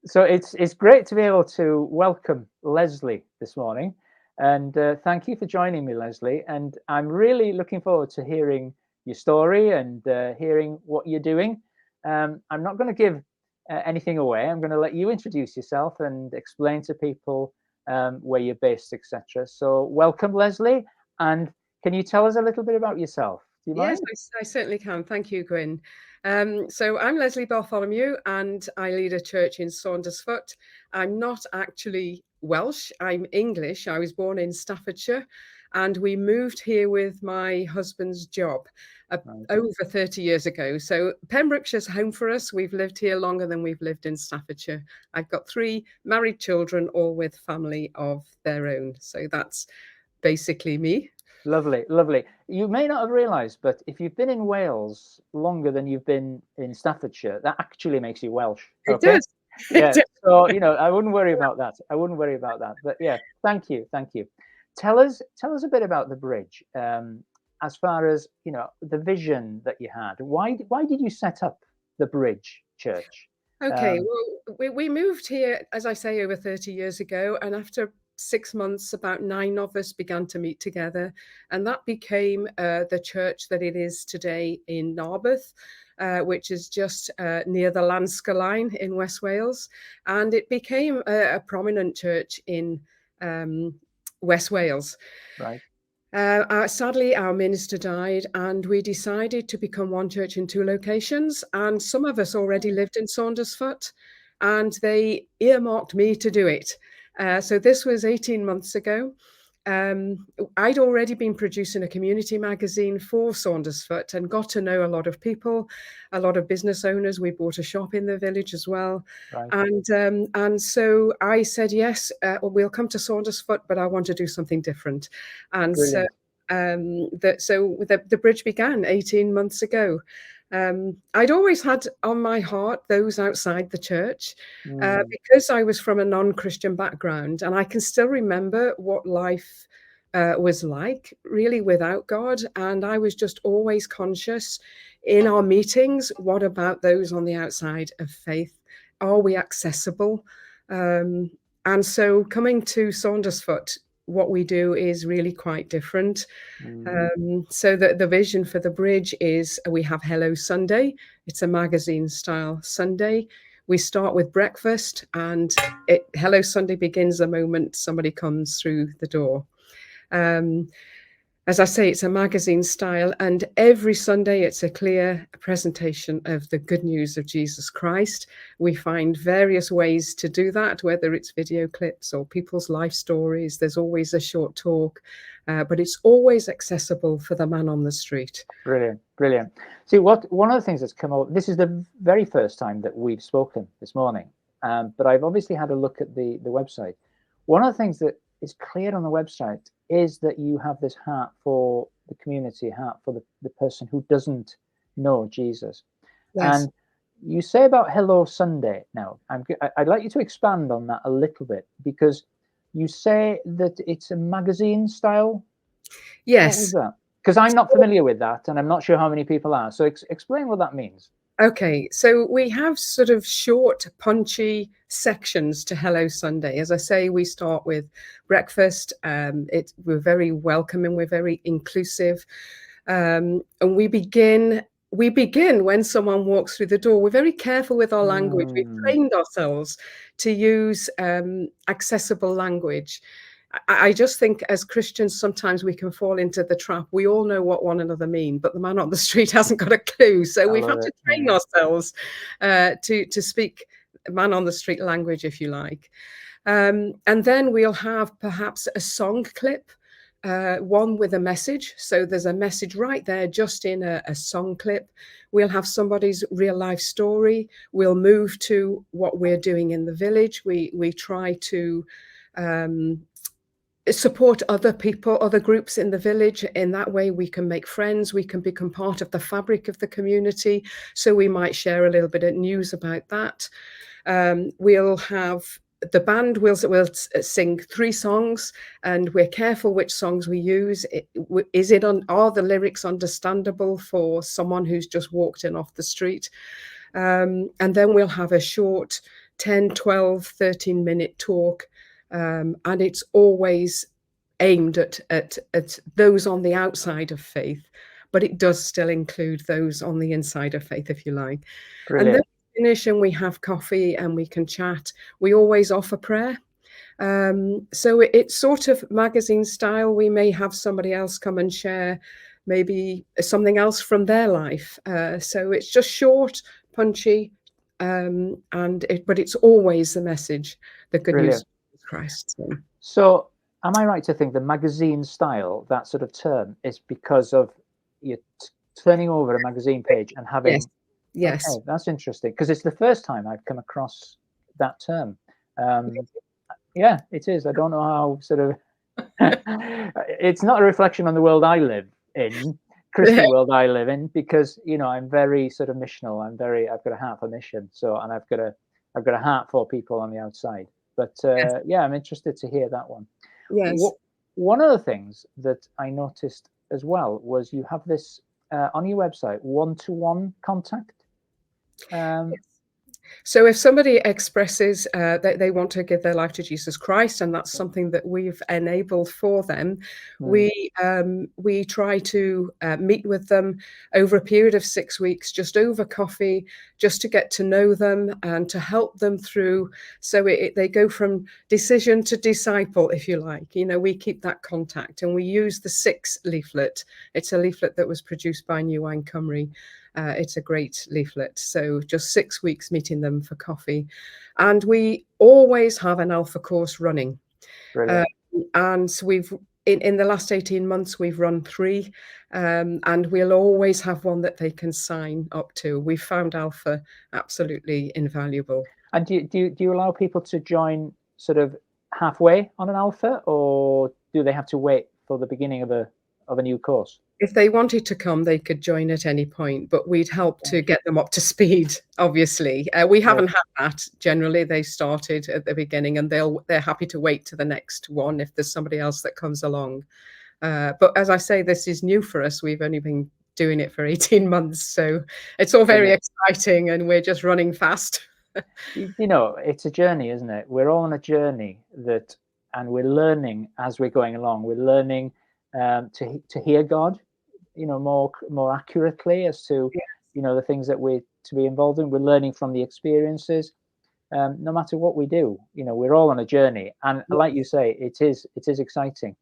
So it's great to be able to welcome Lesley this morning, and thank you for joining me, Lesley. And I'm really looking forward to hearing your story and hearing what you're doing. I'm not going to give anything away. I'm going to let you introduce yourself and explain to people where you're based, etc. So welcome, Lesley. And can you tell us a little bit about yourself? Do you Yes, mind? I certainly can. Thank you, Gwyn. So I'm Lesley Bartholomew, and I lead a church in Saundersfoot. I'm not actually Welsh, I'm English. I was born in Staffordshire, and we moved here with my husband's job Right. over 30 years ago. So Pembrokeshire's home for us. We've lived here longer than we've lived in Staffordshire. I've got 3 married children, all with family of their own. So that's basically me. Lovely, lovely. You may not have realised, but if you've been in Wales longer than you've been in Staffordshire, that actually makes you Welsh. It Okay? does. It Yeah. does. So, I wouldn't worry about that. I wouldn't worry about that. But yeah, thank you, thank you. Tell us a bit about the bridge. As far as the vision that you had. Why did you set up the Bridge Church? Okay, Um, well, we moved here, as I say, over 30 years ago. And after 6 months, about 9 of us began to meet together. And that became the church that it is today in Narberth, which is just near the Lanska line in West Wales. And it became a prominent church in West Wales. right. Sadly, our minister died, and we decided to become one church in 2 locations. And some of us already lived in Saundersfoot, and they earmarked me to do it. So this was 18 months ago. I'd already been producing a community magazine for Saundersfoot and got to know a lot of people, a lot of business owners. We bought a shop in the village as well. Right. And so I said, yes, we'll come to Saundersfoot, but I want to do something different. And so Brilliant. the bridge began 18 months ago. I'd always had on my heart those outside the church Mm, because I was from a non-Christian background, and I can still remember what life was like really without God. And I was just always conscious in our meetings, what about those on the outside of faith? Are we accessible? Um, and so coming to Saundersfoot, what we do is really quite different. mm, So the vision for the bridge is we have Hello Sunday. It's a magazine style Sunday. We start with breakfast, and Hello Sunday begins the moment somebody comes through the door. Um, as I say, it's a magazine style, and every Sunday it's a clear presentation of the good news of Jesus Christ. We find various ways to do that, whether it's video clips or people's life stories. There's always a short talk, but it's always accessible for the man on the street. brilliant, brilliant. See, one of the things that's come out. This is the very first time that we've spoken this morning, but I've obviously had a look at the website. One of the things that is clear on the website is that you have this heart for the community, heart for the person who doesn't know Jesus. Yes. And you say about Hello Sunday. Now, I'd like you to expand on that a little bit, because you say that it's a magazine style. What was Yes. that? Because I'm not familiar with that, and I'm not sure how many people are. So explain what that means. Okay, so we have sort of short, punchy sections to Hello Sunday. As I say, we start with breakfast. We're very welcoming, we're very inclusive, and we begin when someone walks through the door. We're very careful with our language. We've Mm, trained ourselves to use accessible language. I just think as Christians, sometimes we can fall into the trap. We all know what one another mean, but the man on the street hasn't got a clue. So I we've love had to it. train Yeah. ourselves to speak man on the street language, if you like. And then we'll have perhaps a song clip, one with a message. So there's a message right there, just in a song clip. We'll have somebody's real life story. We'll move to what we're doing in the village. We try to support other people, other groups in the village. In that way, we can make friends, we can become part of the fabric of the community. So we might share a little bit of news about that. We'll have the band will sing 3 songs, and we're careful which songs we use. Are the lyrics understandable for someone who's just walked in off the street? And then we'll have a short 10, 12, 13-minute talk. And it's always aimed at those on the outside of faith, but it does still include those on the inside of faith, if you like. And then Brilliant. we finish and we have coffee and we can chat. We always offer prayer. So it's sort of magazine style. We may have somebody else come and share maybe something else from their life. So it's just short, punchy, but it's always the message, the good news Brilliant. of Christ. So am I right to think the magazine style, that sort of term, is because of you turning over a magazine page and having... Yes. Yes. Okay, that's interesting, because it's the first time I've come across that term. Yeah, it is. I don't know how sort of... It's not a reflection on the world I live in, Christian world I live in, because, you know, I'm very sort of missional. I've got a heart for mission. So, and I've got a heart for people on the outside. But yeah, I'm interested to hear that one. Yes. One of the things that I noticed as well was you have this on your website, one-to-one contact. So if somebody expresses that they want to give their life to Jesus Christ, and that's something that we've enabled for them, we try to meet with them over a period of 6 weeks, just over coffee, just to get to know them and to help them through. So they go from decision to disciple, if you like. You know, we keep that contact, and we use the 6 leaflet. It's a leaflet that was produced by newcomers. It's a great leaflet. So just 6 weeks meeting them for coffee. And we always have an Alpha course running. And we've, in the last 18 months, we've run 3. And we'll always have one that they can sign up to. We found Alpha absolutely invaluable. And do you allow people to join sort of halfway on an Alpha, or do they have to wait for the beginning of a new course? If they wanted to come, they could join at any point, but we'd help to get them up to speed, obviously. We haven't had that. Generally, they started at the beginning, and they're happy to wait to the next one if there's somebody else that comes along. But as I say, this is new for us. We've only been doing it for 18 months, so it's all very exciting, and we're just running fast. You know, it's a journey, isn't it? We're all on a journey and we're learning as we're going along. We're learning to hear God, you know, more accurately as to, you know, the things that we're to be involved in. We're learning from the experiences. No matter what we do, you know, we're all on a journey, and like you say, it is exciting.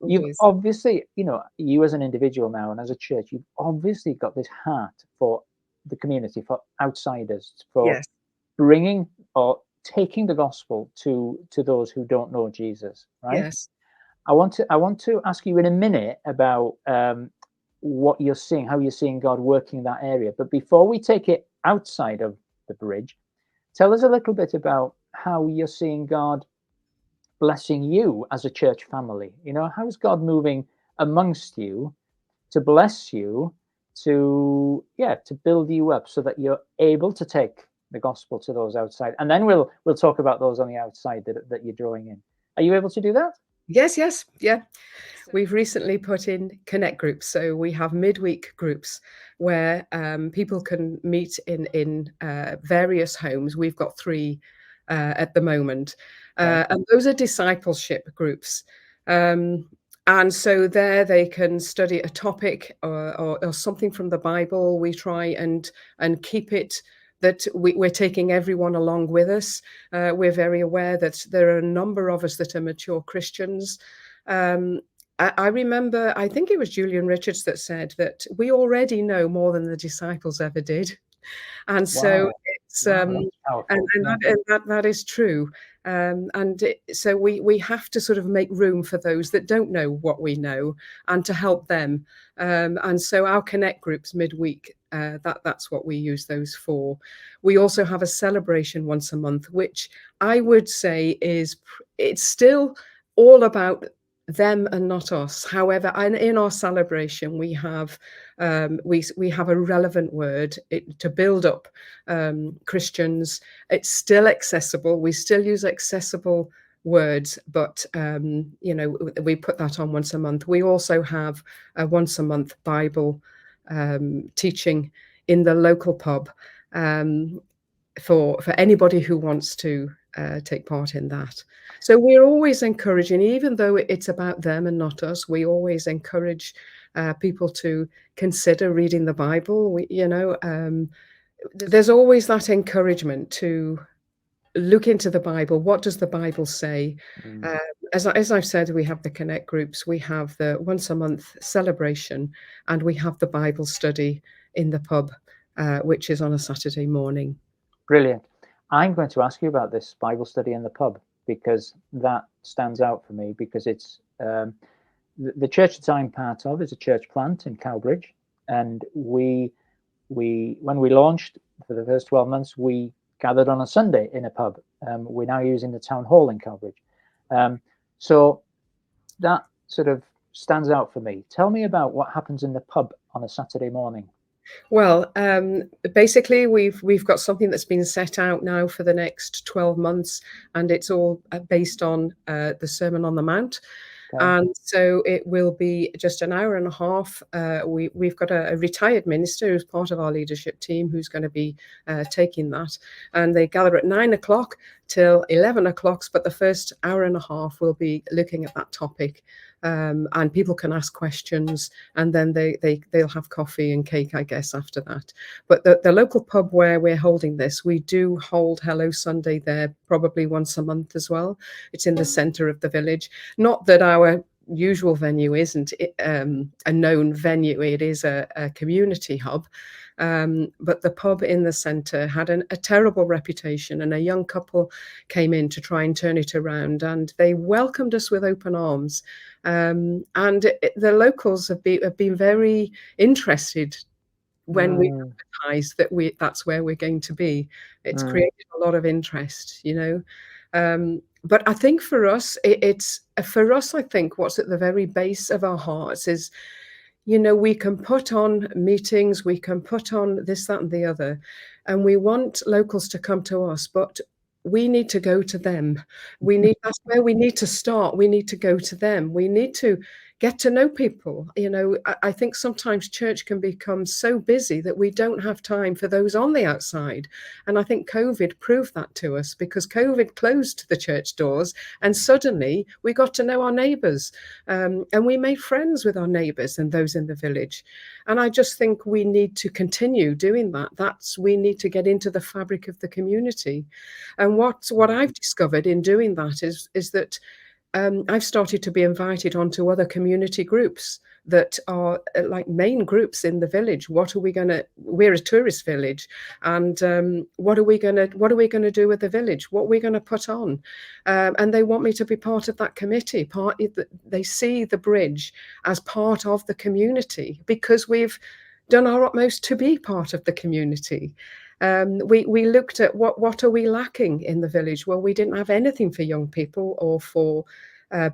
You've obviously, you know, you as an individual now and as a church, you've obviously got this heart for the community, for outsiders, for bringing or taking the gospel to those who don't know Jesus, right? Yes. I want to ask you in a minute about what you're seeing, how you're seeing God working in that area. But before we take it outside of the bridge, tell us a little bit about how you're seeing God blessing you as a church family. You know, how is God moving amongst you to bless you, to build you up so that you're able to take the gospel to those outside? And then we'll talk about those on the outside that you're drawing in. Are you able to do that? Yes, yeah. We've recently put in connect groups, so we have midweek groups where people can meet in various homes. We've got 3 at the moment, and those are discipleship groups. And so there they can study a topic or something from the Bible. We try and keep it that we're taking everyone along with us. We're very aware that there are a number of us that are mature Christians. I remember, I think it was Julian Richards that said that we already know more than the disciples ever did. And so it's and that is true. So we have to sort of make room for those that don't know what we know, and to help them. And so our connect groups midweek, that's what we use those for. We also have a celebration once a month, which I would say it's still all about them and not us. However, in our celebration, we have we have a relevant word to build up Christians. It's still accessible. We still use accessible words, but you know, we put that on once a month. We also have a once a month Bible teaching in the local pub. for anybody who wants to take part in that. So we're always encouraging, even though it's about them and not us, we always encourage people to consider reading the Bible. There's always that encouragement to look into the Bible. What does the Bible say? Mm. Um, as I've said, we have the Connect groups, we have the once a month celebration, and we have the Bible study in the pub, which is on a Saturday morning. Brilliant. I'm going to ask you about this Bible study in the pub, because that stands out for me, because it's the church that I'm part of is a church plant in Cowbridge, and we when we launched for the first 12 months, we gathered on a Sunday in a pub. We're now using the town hall in Cowbridge. So that sort of stands out for me. Tell me about what happens in the pub on a Saturday morning. Well, basically, we've got something that's been set out now for the next 12 months, and it's all based on the Sermon on the Mount. Okay. And so it will be just an hour and a half. We've got a retired minister who's part of our leadership team who's going to be taking that. And they gather at 9 o'clock till 11 o'clock. But the first hour and a half will be looking at that topic. And people can ask questions, and then they'll have coffee and cake, I guess, after that. But the local pub where we're holding this, we do hold Hello Sunday there probably once a month as well. It's in the centre of the village. Not that our usual venue isn't a known venue, it is a community hub. But the pub in the centre had a terrible reputation, and a young couple came in to try and turn it around, and they welcomed us with open arms. And the locals have been very interested when we advertise that that's where we're going to be. It's created a lot of interest, but I think for us, I think what's at the very base of our hearts is, we can put on meetings, we can put on this, that, and the other, and we want locals to come to us, but we need to go to them. That's where we need to start. We need to go to them. We need to get to know people. I think sometimes church can become so busy that we don't have time for those on the outside. And I think COVID proved that to us, because COVID closed the church doors and suddenly we got to know our neighbours, and we made friends with our neighbours and those in the village. And I just think we need to continue doing that. We need to get into the fabric of the community. And what I've discovered in doing that is that I've started to be invited onto other community groups that are like main groups in the village. We're a tourist village, and what are we gonna do with the village? What are we gonna put on? And they want me to be part of that committee. They see the bridge as part of the community, because we've done our utmost to be part of the community. We looked at what are we lacking in the village? Well, we didn't have anything for young people or for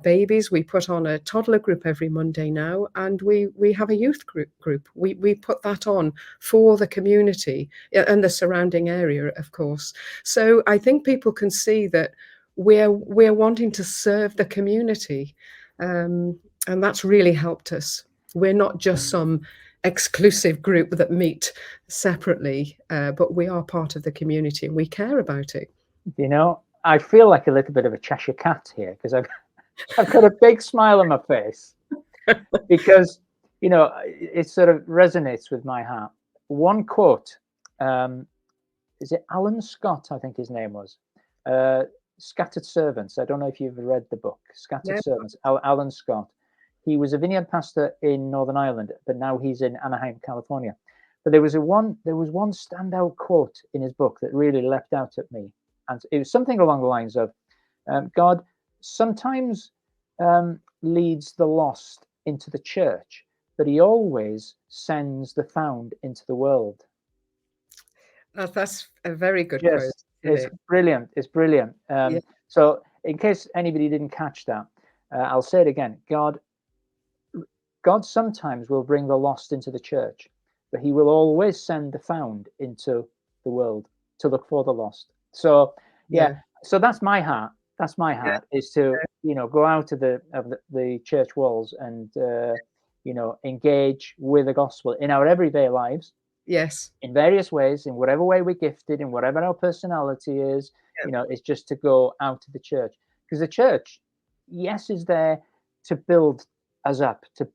babies. We put on a toddler group every Monday now, and we have a youth group. We put that on for the community and the surrounding area, of course. So I think people can see that we're wanting to serve the community, and that's really helped us. We're not just some exclusive group that meet separately, but we are part of the community and we care about it. I feel like a little bit of a Cheshire cat here, because I've got a big smile on my face, because it sort of resonates with my heart. One quote, is it Alan Scott, I think his name was, Scattered Servants. I don't know if you've read the book Scattered Servants. Alan Scott. He was a vineyard pastor in Northern Ireland, but now he's in Anaheim, California. But there was one standout quote in his book that really leapt out at me, and it was something along the lines of, God sometimes leads the lost into the church, but he always sends the found into the world. That's a very good quote. It's brilliant. It's brilliant. So in case anybody didn't catch that, I'll say it again. God sometimes will bring the lost into the church, but he will always send the found into the world to look for the lost. So so that's my heart. That's my heart, is to go out of the church walls and engage with the gospel in our everyday lives, Yes. in various ways, in whatever way we're gifted, in whatever our personality is, Yeah. it's just to go out to the church. Because the church, yes, is there to build us up, to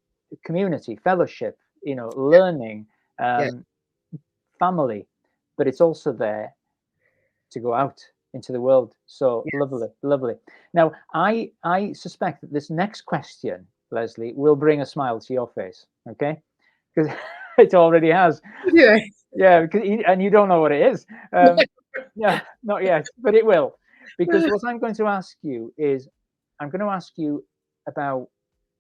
community, fellowship, learning, Yeah. family, but it's also there to go out into the world. So Yes. lovely. Now, I suspect that this next question, Lesley, will bring a smile to your face, okay? Because it already has. Yeah. Yeah, because and you don't know what it is. Yeah, not yet, but it will. Because what I'm going to ask you is, I'm going to ask you about,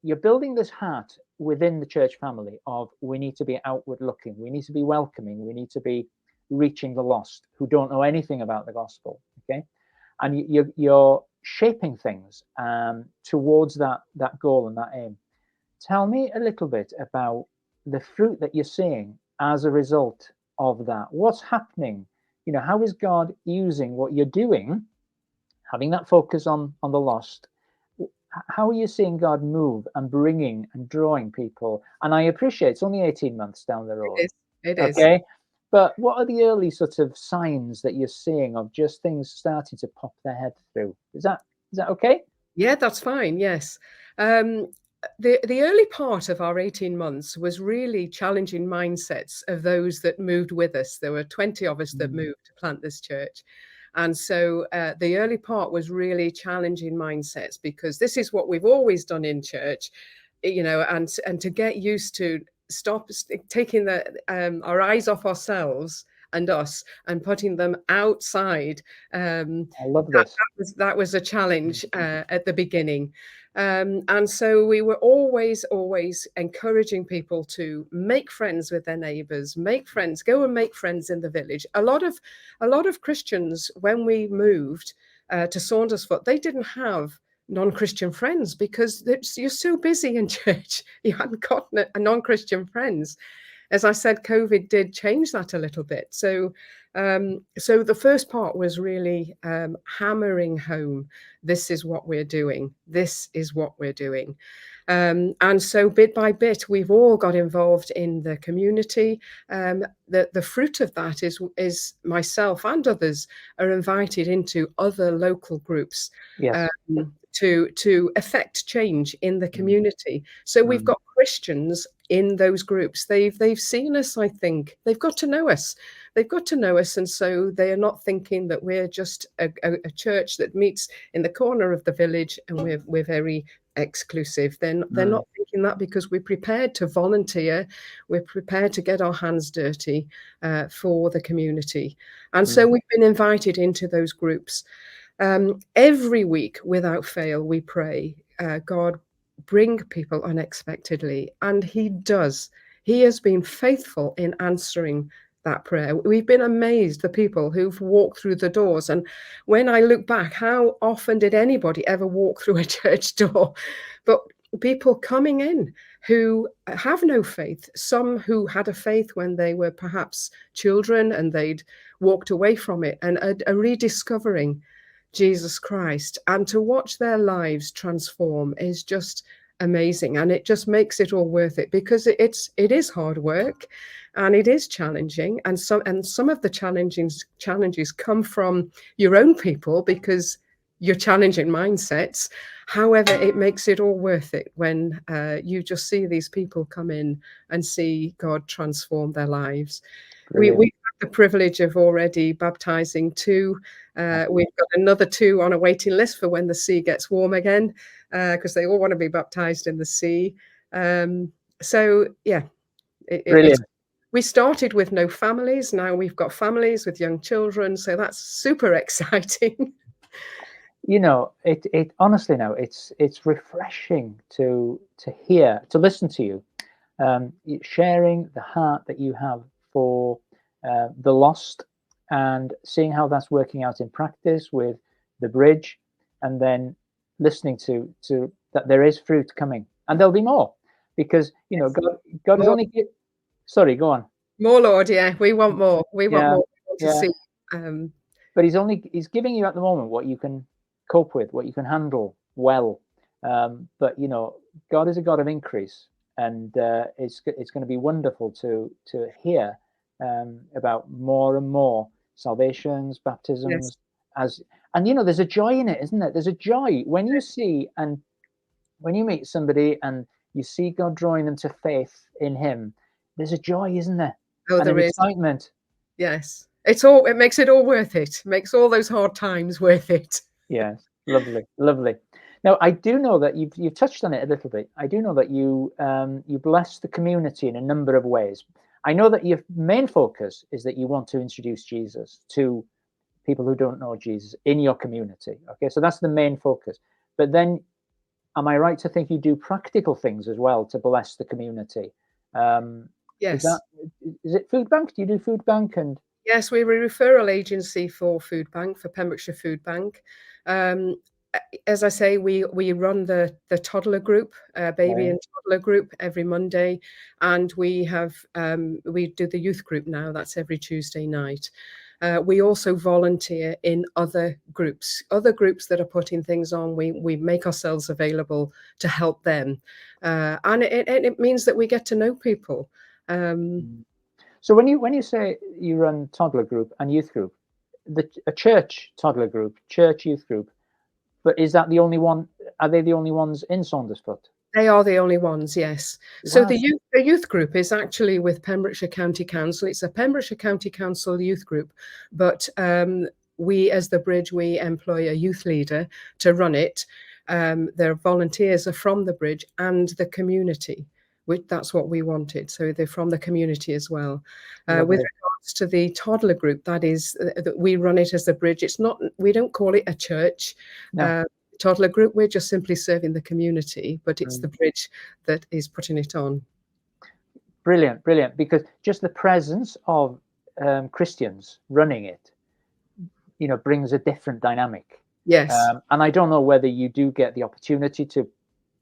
you're building this heart within the church family of, we need to be outward looking, we need to be welcoming, we need to be reaching the lost who don't know anything about the gospel. Okay, and you're shaping things towards that goal and that aim. Tell me a little bit about the fruit that you're seeing as a result of that. What's happening? How is God using what you're doing, having that focus on the lost? How are you seeing God move and bringing and drawing people? And I appreciate it's only 18 months down the road. It is. It is. Okay. But what are the early sort of signs that you're seeing of just things starting to pop their head through? Is that okay? Yeah, that's fine. Yes. Um, the early part of our 18 months was really challenging mindsets of those that moved with us. There were 20 of us that moved to plant this church. And so the early part was really challenging mindsets, because this is what we've always done in church, and to get used to stop taking our eyes off ourselves and us and putting them outside. I love this. That was a challenge at the beginning. And so we were always encouraging people to make friends with their neighbors, go and make friends in the village. A lot of Christians, when we moved to Saundersfoot, they didn't have non-Christian friends, because you're so busy in church. You hadn't got a non-Christian friends. As I said, COVID did change that a little bit. So the first part was really hammering home, this is what we're doing. This is what we're doing. And so bit by bit, we've all got involved in the community. The fruit of that is myself and others are invited into other local groups. Yes. To affect change in the community. So we've got Christians in those groups. They've seen us, I think. They've got to know us. And so they are not thinking that we're just a church that meets in the corner of the village and we're very exclusive. They're not thinking that, because we're prepared to volunteer. We're prepared to get our hands dirty for the community. And so we've been invited into those groups. Every week, without fail, we pray, God, bring people unexpectedly. And he does. He has been faithful in answering that prayer. We've been amazed, the people who've walked through the doors. And when I look back, how often did anybody ever walk through a church door? But people coming in who have no faith, some who had a faith when they were perhaps children and they'd walked away from it, and a rediscovering Jesus Christ, and to watch their lives transform is just amazing. And it just makes it all worth it, because it is hard work and it is challenging. And some of the challenges come from your own people, because you're challenging mindsets. However, it makes it all worth it when you just see these people come in and see God transform their lives. We have the privilege of already baptizing 2. We've got another 2 on a waiting list for when the sea gets warm again, because they all want to be baptized in the sea. So yeah, we started with no families. Now we've got families with young children. So that's super exciting. It honestly now it's refreshing to listen to you sharing the heart that you have for the lost, and seeing how that's working out in practice with the Bridge, and then listening to that there is fruit coming, and there'll be more, because God is only sorry, go on. More, Lord. Yeah, we want more. We want more. We want to see. But he's giving you at the moment what you can cope with, what you can handle well. But God is a God of increase, and it's going to be wonderful to hear about more and more salvations, baptisms, and there's a joy in it, isn't there? There's a joy when you see, and when you meet somebody and you see God drawing them to faith in Him. There's a joy, isn't there? Oh, And there an is. excitement. Yes, it makes it all worth it. Makes all those hard times worth it. Yes, lovely, lovely. Now, I do know that you've touched on it a little bit. I do know that you bless the community in a number of ways. I know that your main focus is that you want to introduce Jesus to people who don't know Jesus in your community. Okay, so that's the main focus. But then, am I right to think you do practical things as well to bless the community? Yes. Is it food bank? Do you do food bank? And yes, we're a referral agency for Food Bank, for Pembrokeshire Food Bank. As I say, we run the toddler group, baby and toddler group every Monday, and we do the youth group now. That's every Tuesday night. We also volunteer in other groups that are putting things on. We make ourselves available to help them, and it means that we get to know people. So when you say you run toddler group and youth group, a church toddler group, church youth group, but is that the only one? Are they the only ones in Saundersfoot? They are the only ones, yes. Wow. So the youth group is actually with Pembrokeshire County Council. It's a Pembrokeshire County Council youth group, but we, as the Bridge, we employ a youth leader to run it. Their volunteers are from the Bridge and the community. That's what we wanted. So they're from the community as well. With regards to the toddler group, that is, we run it as the Bridge. It's not. We don't call it a church. No. Toddler group, we're just simply serving the community, but it's the Bridge that is putting it on. Brilliant, brilliant. Because just the presence of Christians running it, brings a different dynamic. Yes. And I don't know whether you do get the opportunity to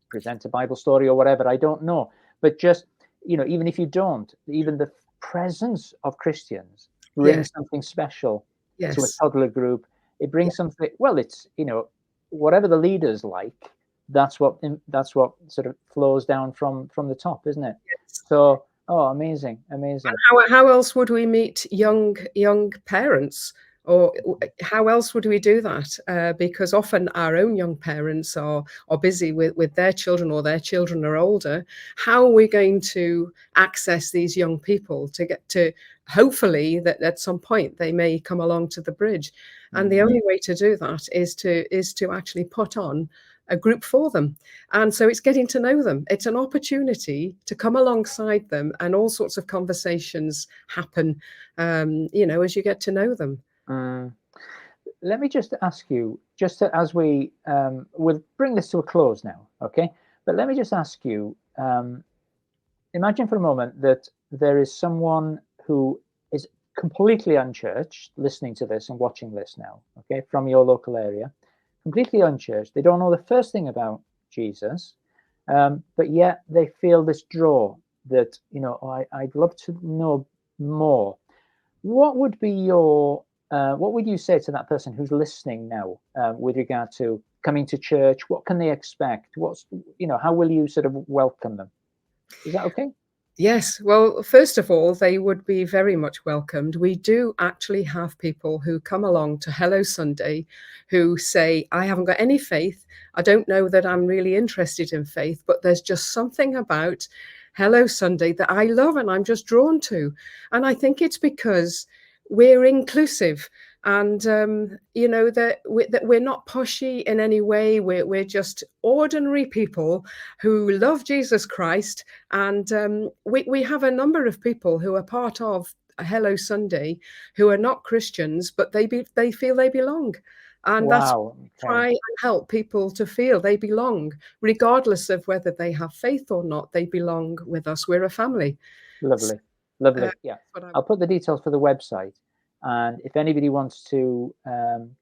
present a Bible story or whatever. I don't know. But just, even if you don't, even the presence of Christians brings something special to a toddler group. It brings something, well, it's, whatever the leaders like, that's what sort of flows down from the top, isn't it? Yes. So, amazing. And how else would we meet young parents? Or how else would we do that? Because often our own young parents are busy with their children, or their children are older. How are we going to access these young people to get to, hopefully, that at some point they may come along to the Bridge? And the only way to do that is to actually put on a group for them. And so it's getting to know them. It's an opportunity to come alongside them, and all sorts of conversations happen, as you get to know them. Let me just ask you, as we we'll bring this to a close now, okay? But let me just ask you, imagine for a moment that there is someone who is completely unchurched listening to this and watching this now, okay, from your local area, completely unchurched. They don't know the first thing about Jesus, but yet they feel this draw that, I'd love to know more. What would be what would you say to that person who's listening now with regard to coming to church? What can they expect? How will you sort of welcome them? Is that okay? Yes. Well, first of all, they would be very much welcomed. We do actually have people who come along to Hello Sunday who say, I haven't got any faith. I don't know that I'm really interested in faith, but there's just something about Hello Sunday that I love and I'm just drawn to. And I think it's because we're inclusive, and that we're not pushy in any way. We're just ordinary people who love Jesus Christ, and we have a number of people who are part of Hello Sunday who are not Christians, but they feel they belong. And that's try and help people to feel they belong, regardless of whether they have faith or not. They belong with us. We're a family. Lovely. Yeah, I'll put the details for the website, and if anybody wants to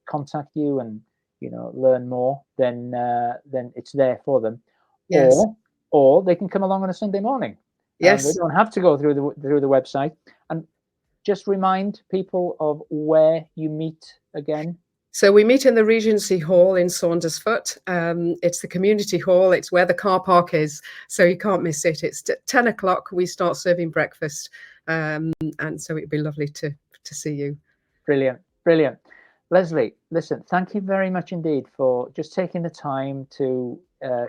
contact you and learn more, then it's there for them. Yes. Or they can come along on a Sunday morning. Yes. They don't have to go through the website. And just remind people of where you meet again. So we meet in the Regency Hall in Saundersfoot. It's the community hall. It's where the car park is, so you can't miss it. It's 10 o'clock. We start serving breakfast, and so it'd be lovely to see you. Brilliant, brilliant. Lesley, listen, thank you very much indeed for just taking the time to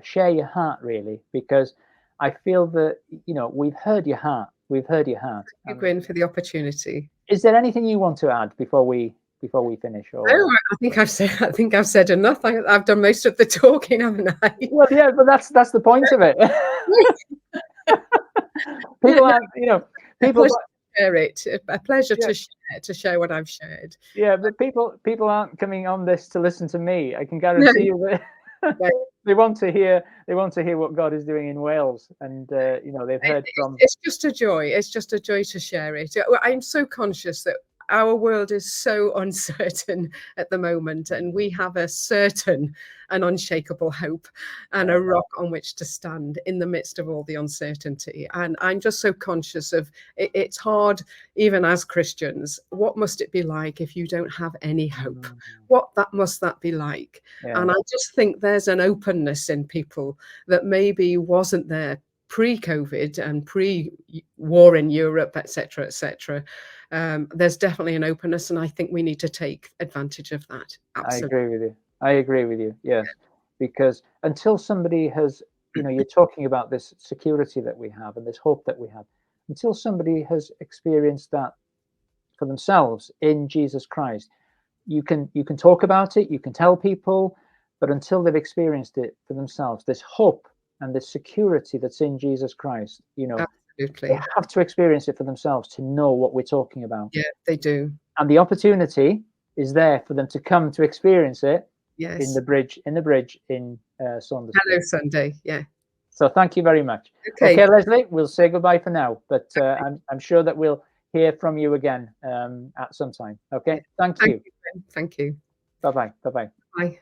share your heart, really, because I feel that, you know, we've heard your heart. We've heard your heart. Thank you, Gwyn, for the opportunity. Is there anything you want to add before we finish? Or... No, I think I've said enough. I've done most of the talking, haven't I? Well, yeah, but that's the point of it. People aren't, you know, people share it. A pleasure to share what I've shared. Yeah, but people aren't coming on this to listen to me. I can guarantee you that they want to hear what God is doing in Wales, and you know, they've heard from. It's just a joy. It's just a joy to share it. I'm so conscious that our world is so uncertain at the moment, and we have a certain and unshakable hope and a rock on which to stand in the midst of all the uncertainty. And I'm just so conscious of it. It's hard, even as Christians. What must it be like if you don't have any hope? What must that be like? And I just think there's an openness in people that maybe wasn't there pre-COVID and pre-war in Europe, etc., etc. There's definitely an openness, and I think we need to take advantage of that. Absolutely. I agree with you. Yes, because until somebody has, you know, you're talking about this security that we have and this hope that we have, until somebody has experienced that for themselves in Jesus Christ, you can talk about it, you can tell people, but until they've experienced it for themselves, this hope and this security that's in Jesus Christ, you know, absolutely, they have to experience it for themselves to know what we're talking about. Yeah, they do. And the opportunity is there for them to come to experience it. Yes. In the bridge in Saundersfoot. Hello Sunday. Yeah. So thank you very much. Okay, Lesley, we'll say goodbye for now, but I'm sure that we'll hear from you again at some time. Okay. Thank you. Thank you. Bye-bye. Bye-bye. Bye.